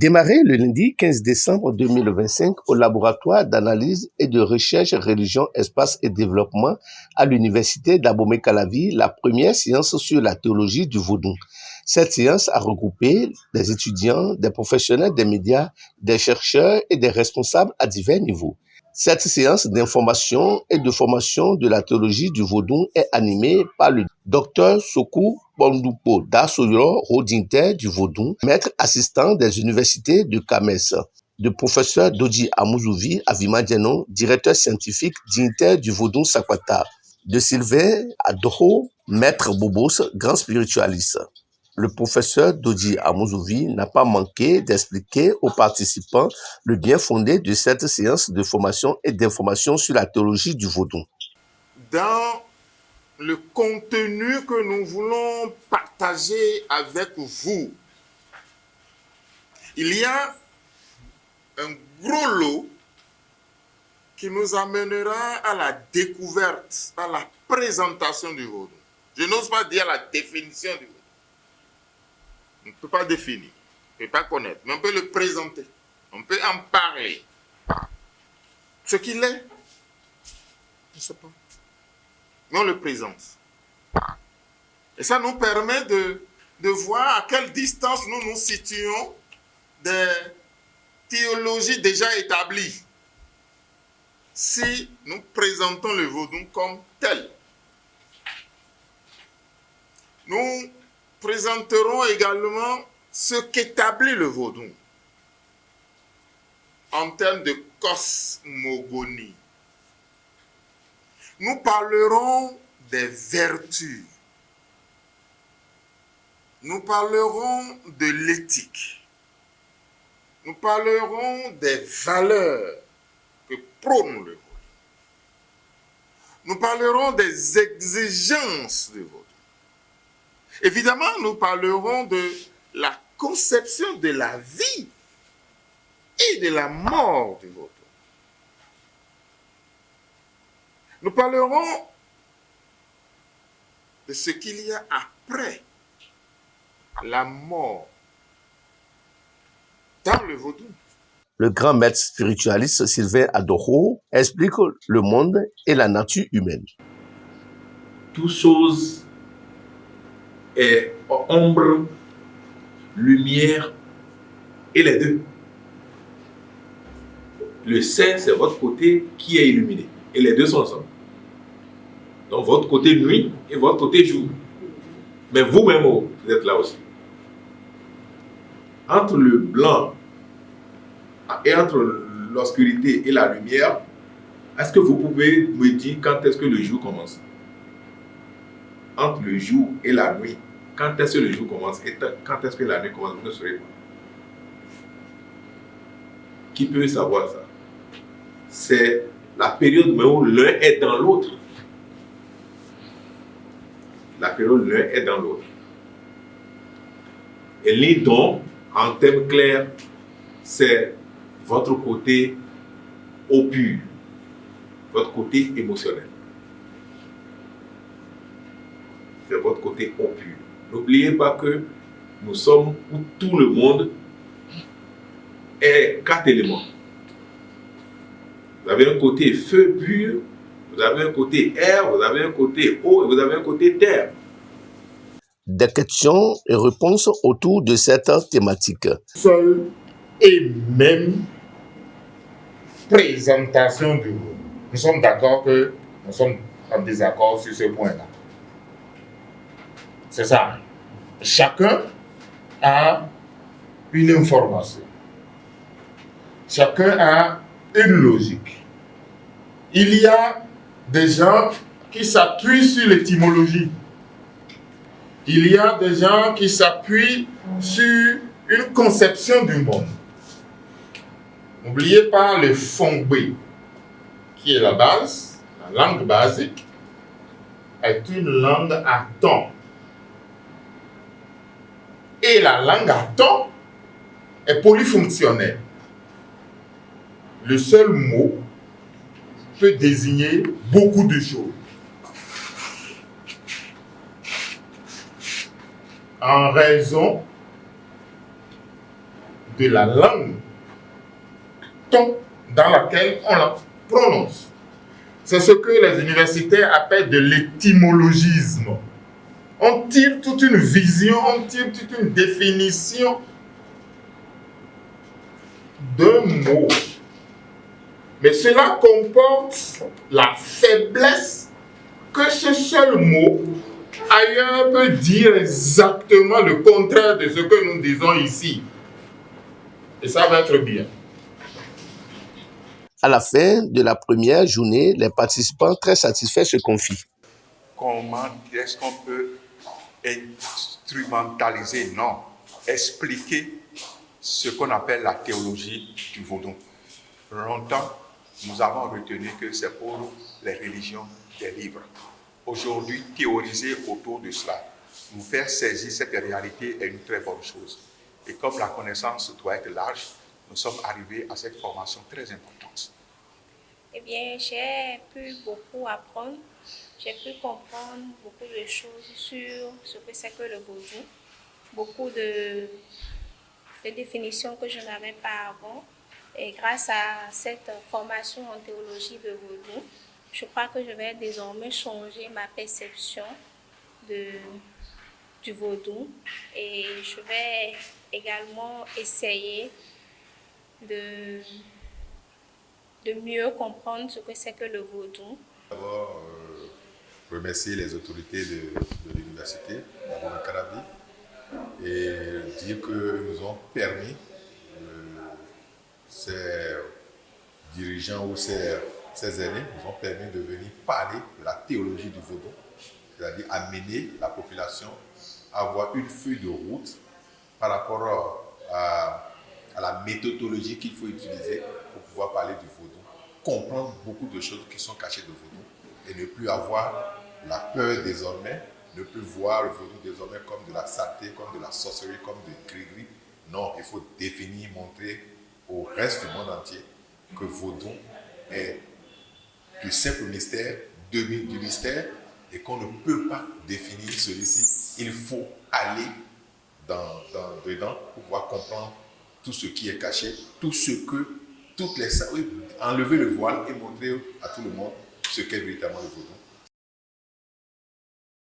Démarré le lundi 15 décembre 2025 au laboratoire d'analyse et de recherche religion, espace et développement à l'université d'Abomey-Calavi, la première séance sur la théologie du vaudou. Cette séance a regroupé des étudiants, des professionnels des médias, des chercheurs et des responsables à divers niveaux. Cette séance d'information et de formation de la théologie du vaudou est animée par le Dr Sokou Bondupo Dasoyo Rodinter du vaudou, maître assistant des universités de Kames, de professeur Doji Amouzuvi Avimadiano, directeur scientifique dignitaire du vaudou Sakwata, de Sylvain Adoro, maître Bobos, grand spiritualiste. Le professeur Doji Amouzuvi n'a pas manqué d'expliquer aux participants le bien fondé de cette séance de formation et d'information sur la théologie du vaudou. Dans le contenu que nous voulons partager avec vous, il y a un gros lot qui nous amènera à la découverte, à la présentation du vaudou. Je n'ose pas dire la définition du vaudou. On ne peut pas définir, on ne peut pas connaître, mais on peut le présenter, on peut en parler. Ce qu'il est, je ne sais pas. Mais on le présente. Et ça nous permet de voir à quelle distance nous nous situons des théologies déjà établies. Si nous présentons le vaudou comme tel, nous présenterons également ce qu'établit le vaudou en termes de cosmogonie. Nous parlerons des vertus. Nous parlerons de l'éthique. Nous parlerons des valeurs que prône le vaudou. Nous parlerons des exigences du vaudou. Évidemment, nous parlerons de la conception de la vie et de la mort du vaudou. Nous parlerons de ce qu'il y a après la mort dans le vaudou. Le grand maître spiritualiste Sylvain Adoro explique le monde et la nature humaine. Toute chose est ombre, lumière et les deux. Le saint, c'est votre côté qui est illuminé. Et les deux sont ensemble. Donc votre côté nuit et votre côté jour. Mais vous-même, vous êtes là aussi. Entre le blanc et entre l'obscurité et la lumière, est-ce que vous pouvez me dire quand est-ce que le jour commence? Entre le jour et la nuit, quand est-ce que le jour commence et quand est-ce que la nuit commence, vous ne saurez pas. Qui peut savoir ça? C'est la période où l'un est dans l'autre. La période où l'un est dans l'autre. Et les dons, en termes clairs, c'est votre côté au pur, votre côté émotionnel. C'est votre côté au pur. N'oubliez pas que nous sommes où tout le monde est 4 éléments. Vous avez un côté feu pur, vous avez un côté air, vous avez un côté eau et vous avez un côté terre. Des questions et réponses autour de cette thématique. Seule et même présentation du vaudou. Nous sommes d'accord que nous sommes en désaccord sur ce point-là. C'est ça. Chacun a une information. Chacun a une logique. Il y a des gens qui s'appuient sur l'étymologie. Il y a des gens qui s'appuient sur une conception du monde. N'oubliez pas le fongbe, qui est la base, la langue basique, est une langue à ton. Et la langue à ton est polyfonctionnelle. Le seul mot peut désigner beaucoup de choses. En raison de la langue dans laquelle on la prononce. C'est ce que les universitaires appellent de l'étymologisme. On tire toute une vision, on tire toute une définition d'un mot. Mais cela comporte la faiblesse que ce seul mot ailleurs peut dire exactement le contraire de ce que nous disons ici. Et ça va être bien. À la fin de la première journée, les participants très satisfaits se confient. Comment est-ce qu'on peut instrumentaliser, non, expliquer ce qu'on appelle la théologie du vaudou. Longtemps, nous avons retenu que c'est pour les religions des livres. Aujourd'hui, théoriser autour de cela, nous faire saisir cette réalité est une très bonne chose. Et comme la connaissance doit être large, nous sommes arrivés à cette formation très importante. Eh bien, j'ai pu beaucoup apprendre. J'ai pu comprendre beaucoup de choses sur ce que c'est que le vaudou. Beaucoup de définitions que je n'avais pas avant. Et grâce à cette formation en théologie de vaudou, je crois que je vais désormais changer ma perception du vaudou. Et je vais également essayer de mieux comprendre ce que c'est que le vaudou. D'abord, remercier les autorités de l'université, de Carabi, et dire qu'ils nous ont permis, ces dirigeants ou ces aînés nous ont permis de venir parler de la théologie du vaudou, c'est-à-dire amener la population à avoir une feuille de route par rapport à la méthodologie qu'il faut utiliser pour pouvoir parler du vaudou, comprendre beaucoup de choses qui sont cachées de vaudou et ne plus avoir la peur désormais, ne plus voir le vaudou désormais comme de la saleté, comme de la sorcellerie, comme de gris-gris. Non, il faut définir, montrer au reste du monde entier que vaudou est du simple mystère, du mystère, et qu'on ne peut pas définir celui-ci. Il faut aller dedans pour pouvoir comprendre tout ce qui est caché, tout ce que, enlever le voile et montrer à tout le monde ce qu'est véritablement le vaudou.